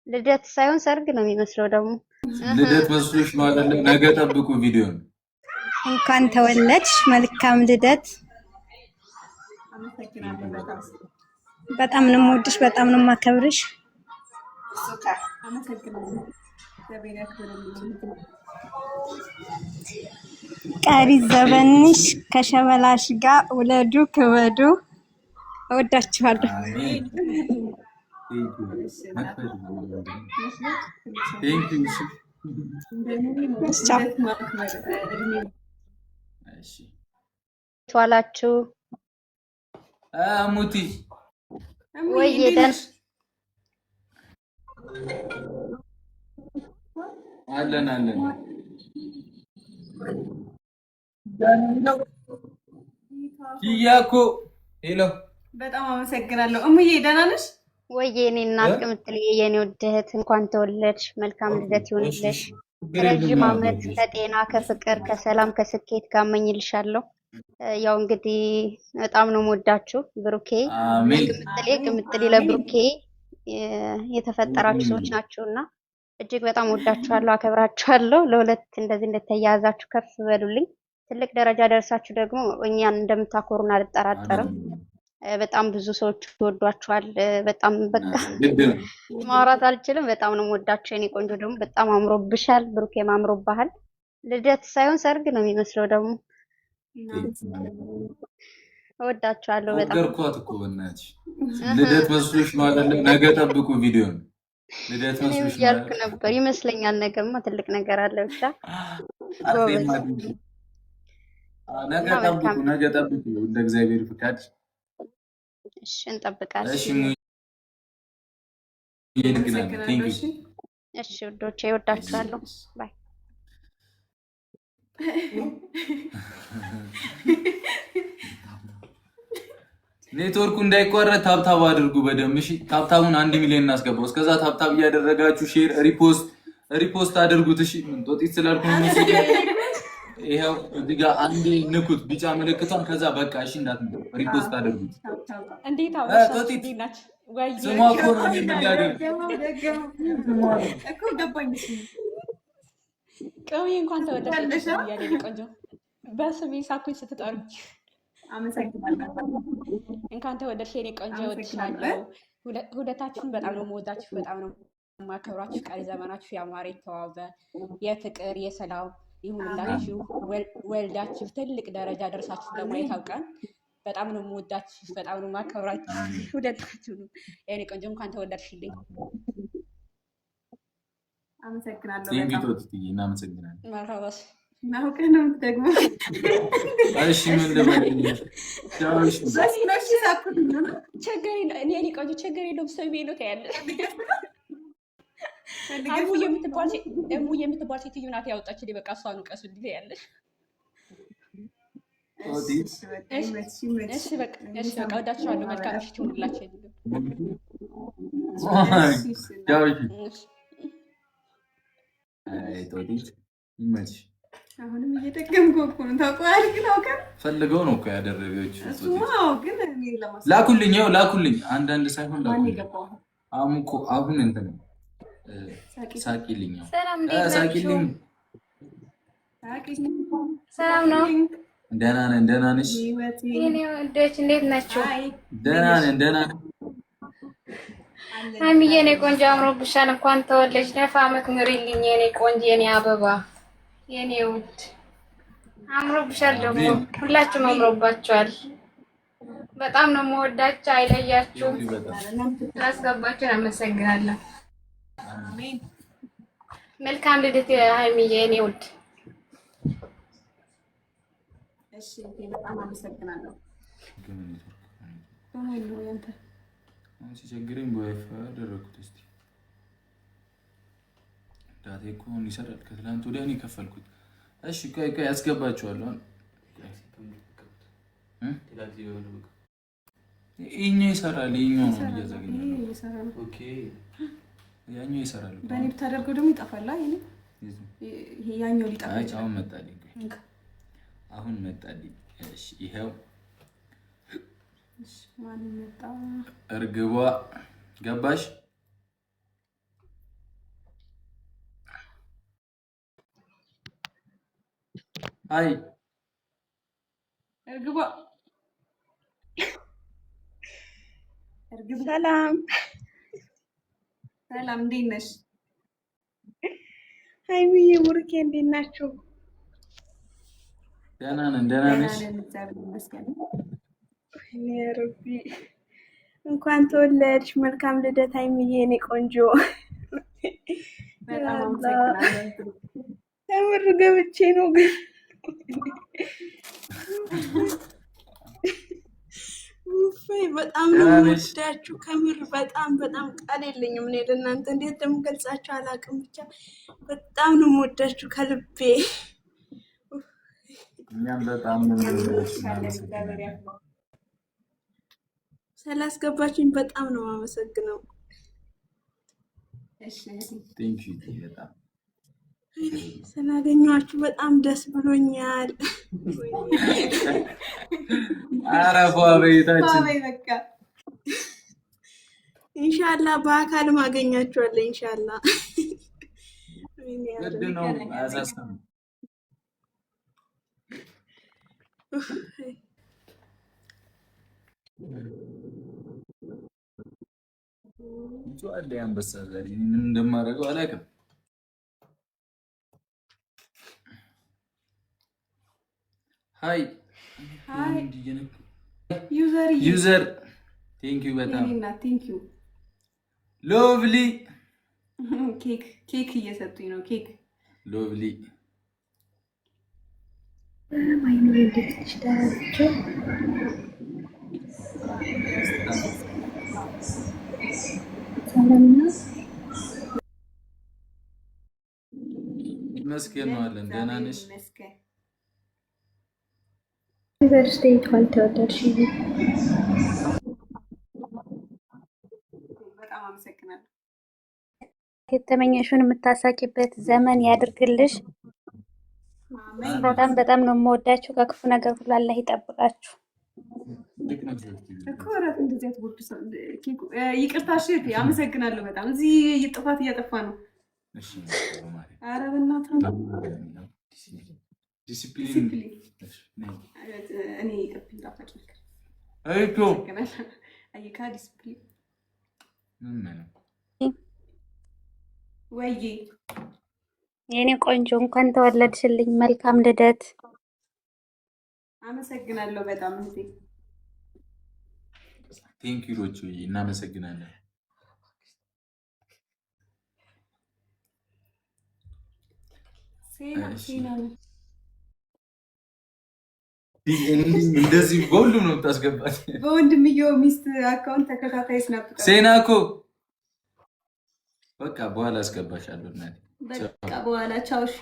ልደት ሳይሆን ሰርግ ነው የሚመስለው ደግሞ። ልደት መስሎሽ ነው አይደለም? ነገ ጠብቁ ቪዲዮን። እንኳን ተወለድሽ፣ መልካም ልደት። በጣም ነው የምወድሽ፣ በጣም ነው የማከብርሽ። ቀሪ ዘመንሽ ከሸበላሽ ጋር ውለዱ ክበዱ። እወዳችኋለሁ። ዋላችሁ ሙቲ ወይ ደን አለን ኪያኮ ሄሎ፣ በጣም አመሰግናለሁ እሙዬ። ደህና ነሽ ወይ? የኔ እናት ቅምጥል የኔ ወደህት እንኳን ተወለድሽ። መልካም ልደት ይሁንልሽ። ረጅም ዓመት ከጤና ከፍቅር ከሰላም ከስኬት ጋር እመኝልሻለሁ። ያው እንግዲህ በጣም ነው የምወዳችሁ ብሩኬ። ቅምጥሌ ለብሩኬ የተፈጠራችሁ ሰዎች ናችሁና እጅግ በጣም ወዳችኋለሁ፣ አከብራችኋለሁ። ለሁለት እንደዚህ እንደተያያዛችሁ ከፍ በሉልኝ። ትልቅ ደረጃ ደርሳችሁ ደግሞ እኛን እንደምታኮሩን አልጠራጠርም። በጣም ብዙ ሰዎች ይወዷችኋል። በጣም በቃ ማውራት አልችልም። በጣም ነው የምወዳችሁ የኔ ቆንጆ። ደግሞ በጣም አምሮብሻል ብሩኬም አምሮብሃል። ልደት ሳይሆን ሰርግ ነው የሚመስለው ደግሞ። እወዳችኋለሁ በጣም። ነገርኳት እኮ በእናትሽ ልደት መስሎሽ ነው አይደለም? ነገ ጠብቁ ቪዲዮን። ልደት መስሎሽ ነው ያልኩ ነበር ይመስለኛል። ነገማ ትልቅ ነገር አለ። ብቻ ነገ ጠብቁ እንደ እግዚአብሔር ፍቃድ። እሺ እንጠብቃለን። እሺ ውዶቼ እወዳችኋለሁ። ባይ። ኔትወርኩ እንዳይቋረጥ ታብታብ አድርጉ በደንብ እሺ። ታብታቡን 1 ሚሊዮን እናስገባው። እስከዛ ታብታብ እያደረጋችሁ ሼር ሪፖስት አድርጉት እሺ። ጦጢት ስላልኩ ነው። ይሄው እዚህ ጋር አንዴ ንኩት ቢጫ ምልክቷን። ከዛ በቃ እሺ እንዳትነኩ ሪፖስት አድርጉት። እንዴት አወጣችሁ? ስሟ እኮ ነው የሚያደርግ እኮ ገባኝ። ቀውዬ እንኳን ተወለድሽ ያለኝ ቆንጆ በስሜ ሳኩኝ ስትጠሩ አመሰግናለሁ። እንኳን ተወለድሽ የኔ ቆንጆ። እወድሻለሁ። ሁለታችሁን በጣም ነው የምወዳችሁ፣ በጣም ነው የማከብራችሁ። ቀሪ ዘመናችሁ ያማረ የተዋበ የፍቅር የሰላም ይሁንላችሁ። ወልዳችሁ ትልቅ ደረጃ ደርሳችሁ ለማየት ያውቃል። በጣም ነው የምወዳችሁ፣ በጣም ነው የማከብራችሁ ሁለታችሁ የኔ ቆንጆ። እንኳን ተወለድሽልኝ። አመሰግናለሁ። እናመሰግናለን። መርሀባስ ናውቀህ ነው ደግሞ። እሺ ምን ልበልኝ? ችግር የለውም የኔ ቆንጆ፣ ችግር የለውም። ሰው ነው ታያለሽ። እሙ የምትባል ሴትዮ ናት ያወጣችልኝ። በቃ እሷን ቀሱ እንዲህ ያለሽ። እሺ በቃ ወዳችኋለሁ። መልካም ምሽት ይሁንላችሁ። አሁንም እየጠቀምኩ እኮ ነው። ታውቀዋለህ ግን አውቀን ፈልገው ነው እኮ ያደረገችው። ላኩልኝ አንዳንድ ሳይሆን ላኩልኝ። አሁን እንትን ሳቂልኝ ሰላም ነው። ደህና ነሽ? የኔ ወንዶች እንዴት ናቸው? ደህና ነን። ሀይሚዬ የኔ ቆንጆ አምሮብሻል። እንኳን ተወለድሽ። ነፋ ዓመት ኑሪልኝ የኔ ቆንጆ፣ የኔ አበባ፣ የኔ ውድ አምሮብሻል። ደግሞ ሁላችሁም አምሮባችኋል። በጣም ነው የምወዳችሁ። አይለያችሁም። ስላስገባችሁን አመሰግናለሁ። መልካም ልደት ሀይሚዬ የኔ ውድ። እሺ በጣም አመሰግናለሁ። ሲቸግረኝ በዋይፋይ አደረኩት። እስኪ ዳታ እኮ ይሰራል። ከትላንት ወዲያ ነው የከፈልኩት። እሺ ቆይ ያስገባችኋለሁ። ይኸኛው ይሰራል። ይኸኛው ነው እያዘገኘ ነው። ኦኬ ያኛው ይሰራል። በእኔ ብታደርገው ደግሞ ይጠፋል። ይሄ ያኛው ሊጠፋ ይችላል። አሁን መጣልኝ። እሺ ይሄው ማን መጣ? እርግቧ ገባሽ? አይ እርግቧ ሰላም ሰላም፣ እንዴት ነሽ? ሀይሚዬ ሙርኬ እንዴት ናችሁ? ደህና ነን። ደህና ነሽ? እግዚአብሔር ይመስገን። እኔ ረቢ እንኳን ተወለድሽ። መልካም ልደት ሀይሚዬ፣ እኔ ቆንጆ። በጣም አመሰግናለሁ። ከምር ገብቼ ነው ግን በጣም ነው የምወዳችሁ። ከምር በጣም ቃል የለኝም እኔ ለእናንተ እንዴት እንደምገልጻችሁ አላውቅም። ብቻ በጣም ነው የምወዳችሁ ከልቤ። እኛም በጣም ስላስገባችሁኝ በጣም ነው የማመሰግነው። በጣም ስላገኘኋችሁ በጣም ደስ ብሎኛል። አረፋ በይታችን ኢንሻአላህ በአካል ማገኛችኋለሁ ኢንሻአላህ። ግድ ነው አያሳስብም። ጨዋታ አንበሳ ዛሬ ምን እንደማደርገው አላውቅም። ሃይ ዩዘር ቴንክ ዩ በጣም ቴንክ ዩ። ሎቭሊ ኬክ እየሰጡኝ ነው። ኬክ ሎቭሊ ማይኑ እንዴት ትችላላችሁ? ሰላም ነው መስገን ነው አለን። ደህና ነሽ? ዩኒቨርሲቲ እንኳን ተወለድሽ። በጣም አመሰግናለሁ። የተመኘሽውን የምታሳቂበት ዘመን ያድርግልሽ። በጣም ነው የምወዳችሁ። ከክፉ ነገር ሁሉ አላህ ይጠብቃችሁ። እኮ እራት እንደዚህ አትጎዱ። ይቅርታ እሺ፣ አመሰግናለሁ በጣም። እዚህ ጥፋት እያጠፋ ነው። ኧረ በእናትህ ዲሲፕሊን እኔ ይቅርብኝ። ጣፋጭ ነገር አይቶ አይካ ዲሲፕሊን ምን ወይ የኔ ቆንጆ እንኳን ተወለድሽልኝ። መልካም ልደት። አመሰግናለሁ በጣም እንዴ። ቴንክ ዩ ሮቹ እናመሰግናለን። ሴና እንደዚህ በሁሉም ነው የምታስገባት። በወንድምየው ሚስት አካውንት ተከታታይ ስናፕ ሴና እኮ በቃ በኋላ አስገባሻለሁ። በቃ በኋላ ቻው። እሺ